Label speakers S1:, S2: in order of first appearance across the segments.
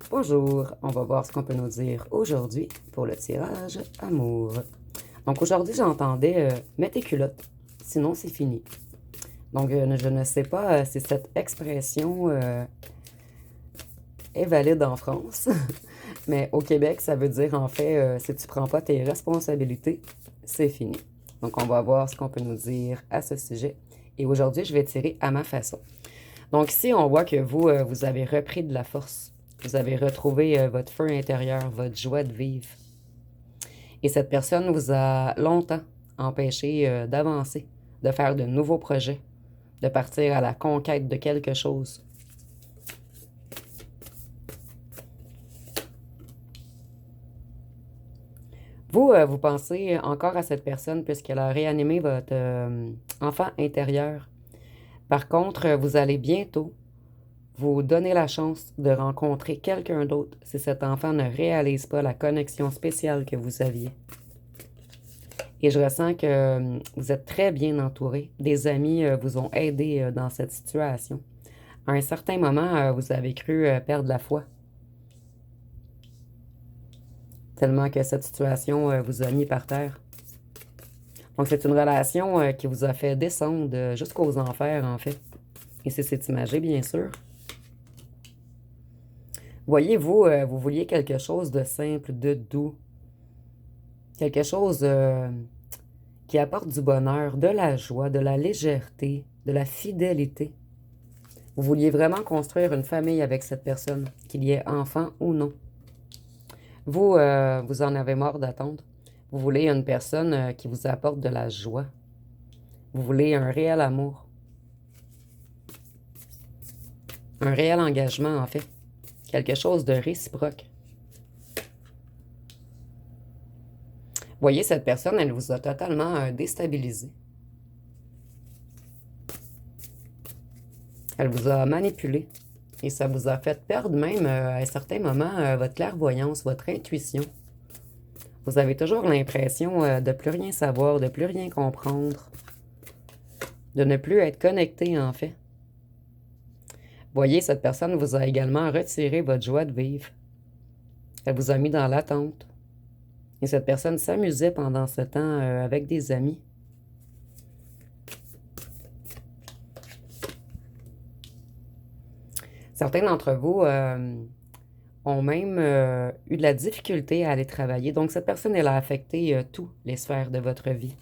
S1: Bonjour, on va voir ce qu'on peut nous dire aujourd'hui pour le tirage amour. Donc aujourd'hui, j'entendais mets tes culottes, sinon c'est fini. Donc je ne sais pas si cette expression est valide en France, mais au Québec, ça veut dire en fait si tu prends pas tes responsabilités, c'est fini. Donc on va voir ce qu'on peut nous dire à ce sujet. Et aujourd'hui, je vais tirer à ma façon. Donc ici, on voit que vous, vous avez repris de la force. Vous avez retrouvé votre feu intérieur, votre joie de vivre. Et cette personne vous a longtemps empêché d'avancer, de faire de nouveaux projets, de partir à la conquête de quelque chose. Vous, vous pensez encore à cette personne puisqu'elle a réanimé votre enfant intérieur. Par contre, vous allez bientôt vous donner la chance de rencontrer quelqu'un d'autre si cet enfant ne réalise pas la connexion spéciale que vous aviez. Et je ressens que vous êtes très bien entouré. Des amis vous ont aidé dans cette situation. À un certain moment, vous avez cru perdre la foi. Tellement que cette situation vous a mis par terre. Donc, c'est une relation qui vous a fait descendre jusqu'aux enfers, en fait. Et c'est imagé, bien sûr. Voyez-vous, vous vouliez quelque chose de simple, de doux. Quelque chose qui apporte du bonheur, de la joie, de la légèreté, de la fidélité. Vous vouliez vraiment construire une famille avec cette personne, qu'il y ait enfant ou non. Vous, vous en avez marre d'attendre. Vous voulez une personne qui vous apporte de la joie. Vous voulez un réel amour. Un réel engagement, en fait. Quelque chose de réciproque. Voyez, cette personne, elle vous a totalement déstabilisé. Elle vous a manipulé. Et ça vous a fait perdre même à un certain moment votre clairvoyance, votre intuition. Vous avez toujours l'impression de plus rien savoir, de plus rien comprendre, de ne plus être connecté en fait. Voyez, cette personne vous a également retiré votre joie de vivre. Elle vous a mis dans l'attente. Et cette personne s'amusait pendant ce temps avec des amis. Certains d'entre vous ont même eu de la difficulté à aller travailler. Donc, cette personne, elle a affecté toutes les sphères de votre vie.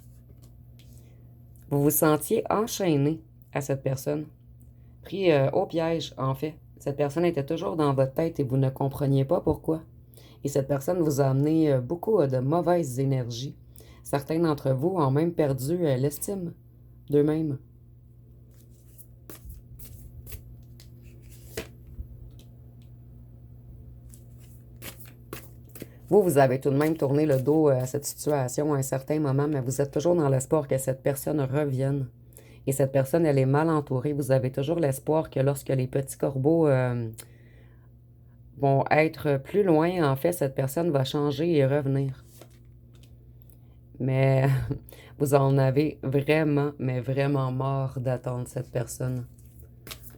S1: Vous vous sentiez enchaîné à cette personne, pris au piège, en fait. Cette personne était toujours dans votre tête et vous ne compreniez pas pourquoi. Et cette personne vous a amené beaucoup de mauvaises énergies. Certains d'entre vous ont même perdu l'estime d'eux-mêmes. Vous, vous avez tout de même tourné le dos à cette situation à un certain moment, mais vous êtes toujours dans l'espoir que cette personne revienne. Et cette personne, elle est mal entourée. Vous avez toujours l'espoir que lorsque les petits corbeaux vont être plus loin, en fait, cette personne va changer et revenir. Mais vous en avez vraiment, mais vraiment marre d'attendre cette personne.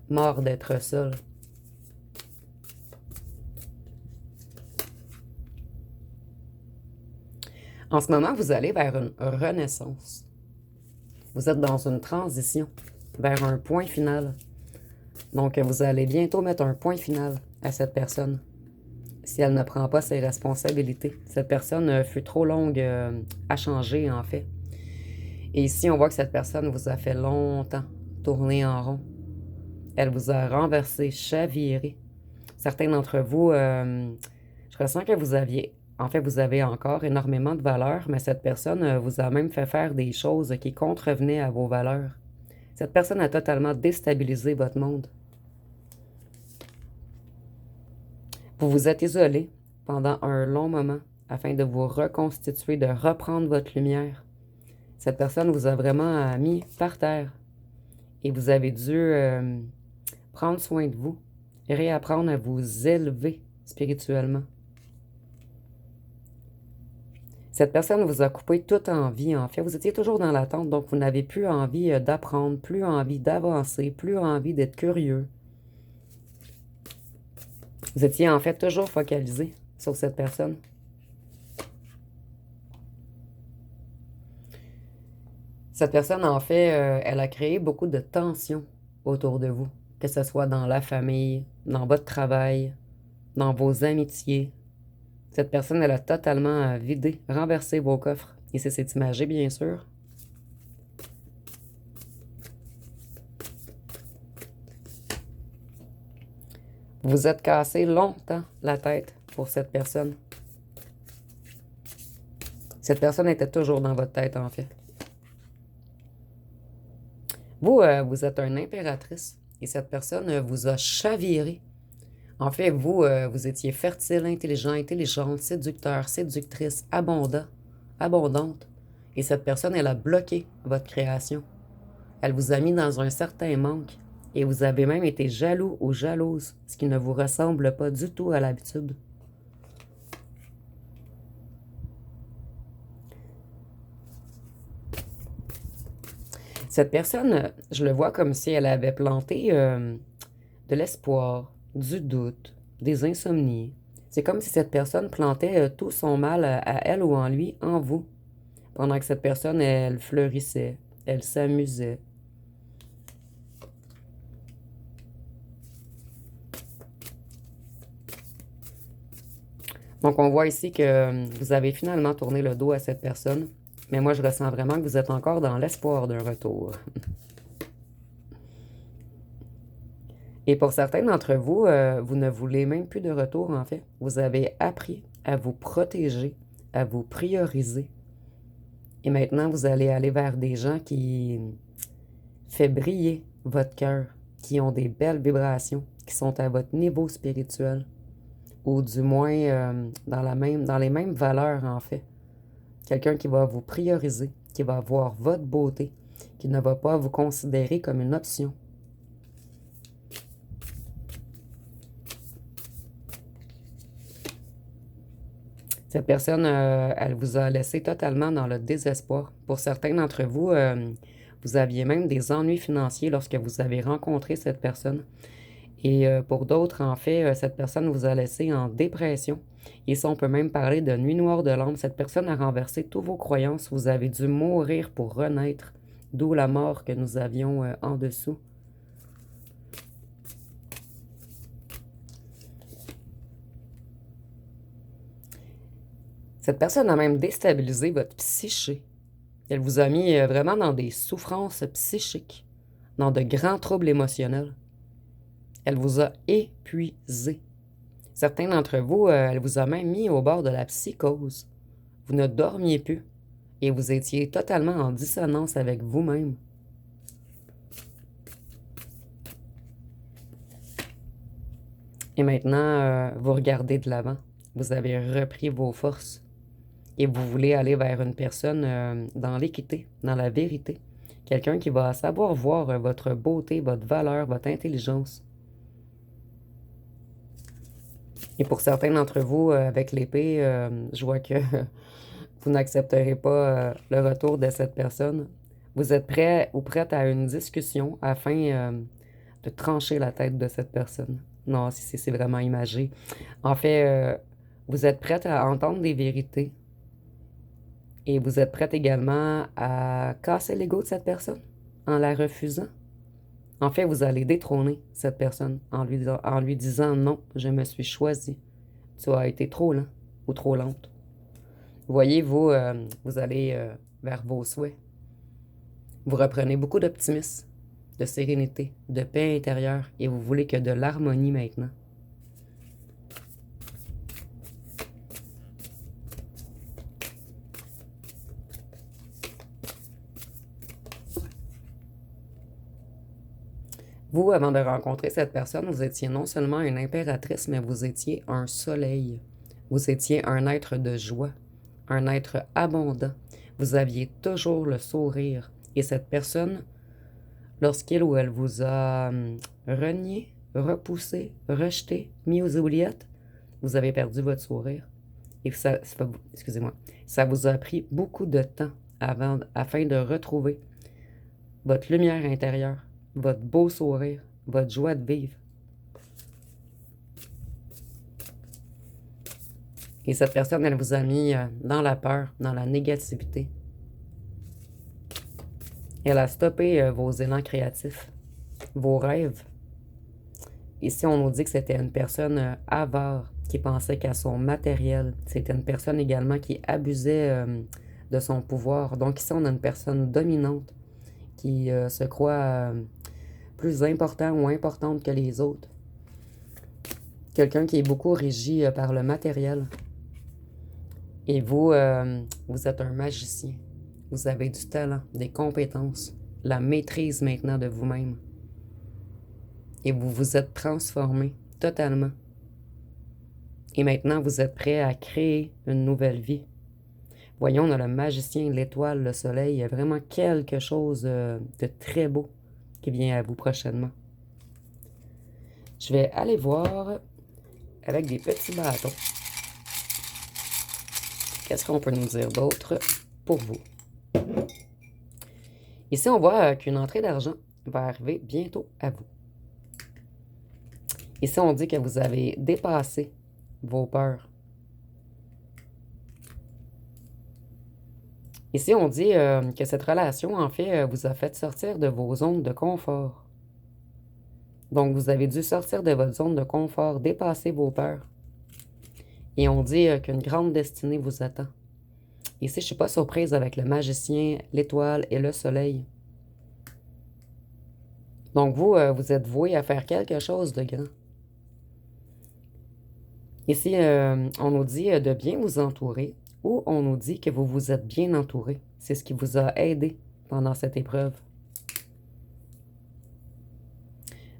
S1: Marre d'être seul. En ce moment, vous allez vers une renaissance. Vous êtes dans une transition vers un point final. Donc, vous allez bientôt mettre un point final à cette personne si elle ne prend pas ses responsabilités. Cette personne fut trop longue à changer, en fait. Et ici, on voit que cette personne vous a fait longtemps tourner en rond. Elle vous a renversé, chaviré. Certains d'entre vous, je ressens que vous aviez, en fait, vous avez encore énormément de valeurs, mais cette personne vous a même fait faire des choses qui contrevenaient à vos valeurs. Cette personne a totalement déstabilisé votre monde. Vous vous êtes isolé pendant un long moment afin de vous reconstituer, de reprendre votre lumière. Cette personne vous a vraiment mis par terre et vous avez dû prendre soin de vous et réapprendre à vous élever spirituellement. Cette personne vous a coupé toute envie, en fait. Vous étiez toujours dans l'attente, donc vous n'avez plus envie d'apprendre, plus envie d'avancer, plus envie d'être curieux. Vous étiez en fait toujours focalisé sur cette personne. Cette personne, en fait, elle a créé beaucoup de tensions autour de vous, que ce soit dans la famille, dans votre travail, dans vos amitiés. Cette personne, elle a totalement vidé, renversé vos coffres. Et c'est imagé, bien sûr. Vous êtes cassé longtemps la tête pour cette personne. Cette personne était toujours dans votre tête, en fait. Vous, vous êtes une impératrice et cette personne vous a chaviré. En fait, vous, vous étiez fertile, intelligent, intelligente, séducteur, séductrice, abondante. Et cette personne, elle a bloqué votre création. Elle vous a mis dans un certain manque et vous avez même été jaloux ou jalouse, ce qui ne vous ressemble pas du tout à l'habitude. Cette personne, je le vois comme si elle avait planté de l'espoir, du doute, des insomnies. C'est comme si cette personne plantait tout son mal à elle ou en lui, en vous, pendant que cette personne, elle fleurissait, elle s'amusait. Donc, on voit ici que vous avez finalement tourné le dos à cette personne, mais moi, je ressens vraiment que vous êtes encore dans l'espoir d'un retour. Et pour certains d'entre vous, vous ne voulez même plus de retour, en fait. Vous avez appris à vous protéger, à vous prioriser. Et maintenant, vous allez aller vers des gens qui font briller votre cœur, qui ont des belles vibrations, qui sont à votre niveau spirituel, ou du moins dans les mêmes valeurs, en fait. Quelqu'un qui va vous prioriser, qui va voir votre beauté, qui ne va pas vous considérer comme une option. Cette personne, elle vous a laissé totalement dans le désespoir. Pour certains d'entre vous, vous aviez même des ennuis financiers lorsque vous avez rencontré cette personne. Et pour d'autres, en fait, cette personne vous a laissé en dépression. Et ça, on peut même parler de nuit noire de l'âme. Cette personne a renversé toutes vos croyances. Vous avez dû mourir pour renaître, d'où la mort que nous avions en dessous. Cette personne a même déstabilisé votre psyché. Elle vous a mis vraiment dans des souffrances psychiques, dans de grands troubles émotionnels. Elle vous a épuisé. Certains d'entre vous, elle vous a même mis au bord de la psychose. Vous ne dormiez plus et vous étiez totalement en dissonance avec vous-même. Et maintenant, vous regardez de l'avant. Vous avez repris vos forces. Et vous voulez aller vers une personne dans l'équité, dans la vérité. Quelqu'un qui va savoir voir votre beauté, votre valeur, votre intelligence. Et pour certains d'entre vous, avec l'épée, je vois que vous n'accepterez pas le retour de cette personne. Vous êtes prêt ou prête à une discussion afin de trancher la tête de cette personne. Non, c'est vraiment imagé. En fait, vous êtes prête à entendre des vérités. Et vous êtes prête également à casser l'ego de cette personne en la refusant. En fait, vous allez détrôner cette personne en lui disant non, je me suis choisi. Tu as été trop lent ou trop lente. Voyez, vous allez vers vos souhaits. Vous reprenez beaucoup d'optimisme, de sérénité, de paix intérieure et vous voulez que de l'harmonie maintenant. Vous, avant de rencontrer cette personne, vous étiez non seulement une impératrice, mais vous étiez un soleil. Vous étiez un être de joie, un être abondant. Vous aviez toujours le sourire. Et cette personne, lorsqu'il ou elle vous a renié, repoussé, rejeté, mis aux oubliettes, vous avez perdu votre sourire. Et excusez-moi, ça vous a pris beaucoup de temps afin de retrouver votre lumière intérieure, votre beau sourire, votre joie de vivre. Et cette personne, elle vous a mis dans la peur, dans la négativité. Elle a stoppé vos élans créatifs, vos rêves. Ici, on nous dit que c'était une personne avare qui pensait qu'à son matériel. C'était une personne également qui abusait de son pouvoir. Donc ici, on a une personne dominante qui se croit plus important ou importante que les autres. Quelqu'un qui est beaucoup régi par le matériel. Et vous, vous êtes un magicien. Vous avez du talent, des compétences, la maîtrise maintenant de vous-même. Et vous vous êtes transformé totalement. Et maintenant, vous êtes prêt à créer une nouvelle vie. Voyons, on a le magicien, l'étoile, le soleil. Il y a vraiment quelque chose de très beau qui vient à vous prochainement. Je vais aller voir avec des petits bâtons. Qu'est-ce qu'on peut nous dire d'autre pour vous? Ici, on voit qu'une entrée d'argent va arriver bientôt à vous. Ici, on dit que vous avez dépassé vos peurs. Ici, on dit que cette relation, en fait, vous a fait sortir de vos zones de confort. Donc, vous avez dû sortir de votre zone de confort, dépasser vos peurs. Et on dit qu'une grande destinée vous attend. Ici, je ne suis pas surprise avec le magicien, l'étoile et le soleil. Donc, vous, vous êtes voué à faire quelque chose de grand. Ici, on nous dit de bien vous entourer ou on nous dit que vous vous êtes bien entouré. C'est ce qui vous a aidé pendant cette épreuve.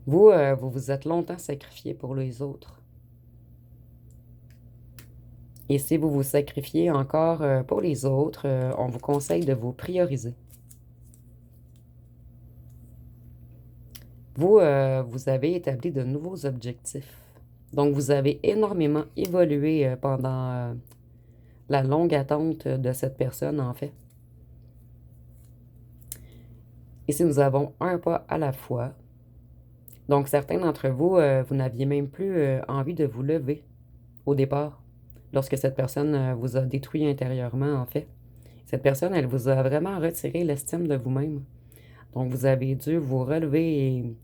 S1: Vous, vous vous êtes longtemps sacrifié pour les autres. Et si vous vous sacrifiez encore pour les autres, on vous conseille de vous prioriser. Vous, vous avez établi de nouveaux objectifs. Donc, vous avez énormément évolué pendant la longue attente de cette personne, en fait. Ici, nous avons un pas à la fois. Donc, certains d'entre vous, vous n'aviez même plus envie de vous lever au départ, lorsque cette personne vous a détruit intérieurement, en fait. Cette personne, elle vous a vraiment retiré l'estime de vous-même. Donc, vous avez dû vous relever et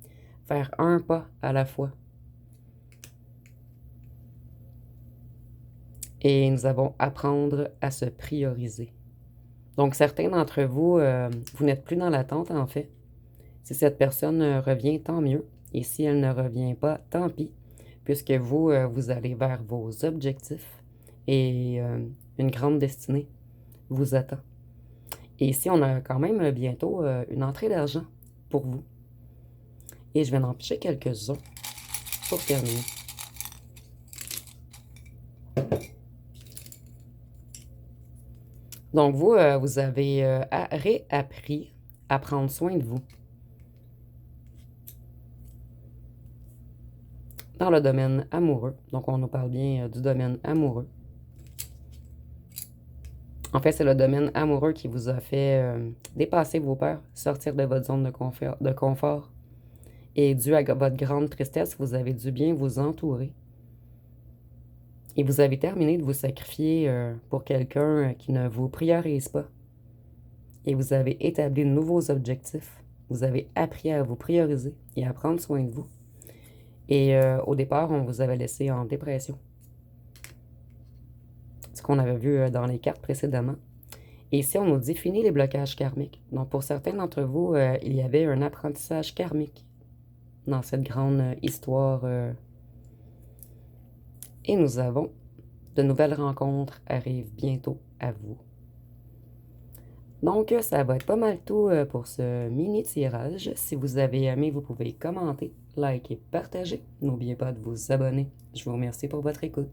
S1: faire un pas à la fois. Et nous avons apprendre à se prioriser. Donc, certains d'entre vous, vous n'êtes plus dans l'attente, en fait. Si cette personne revient, tant mieux. Et si elle ne revient pas, tant pis, puisque vous, vous allez vers vos objectifs et une grande destinée vous attend. Et ici, on a quand même bientôt une entrée d'argent pour vous. Et je vais en picher quelques-uns pour terminer. Donc, vous, vous avez réappris à prendre soin de vous. Dans le domaine amoureux. Donc, on nous parle bien du domaine amoureux. En fait, c'est le domaine amoureux qui vous a fait dépasser vos peurs, sortir de votre zone de confort. Et dû à votre grande tristesse, vous avez dû bien vous entourer. Et vous avez terminé de vous sacrifier pour quelqu'un qui ne vous priorise pas. Et vous avez établi de nouveaux objectifs. Vous avez appris à vous prioriser et à prendre soin de vous. Et au départ, on vous avait laissé en dépression. Ce qu'on avait vu dans les cartes précédemment. Et ici, on nous dit « Fini les blocages karmiques ». Donc, pour certains d'entre vous, il y avait un apprentissage karmique dans cette grande histoire. Et nous avons de nouvelles rencontres arrivent bientôt à vous. Donc, ça va être pas mal tout pour ce mini-tirage. Si vous avez aimé, vous pouvez commenter, liker, partager. N'oubliez pas de vous abonner. Je vous remercie pour votre écoute.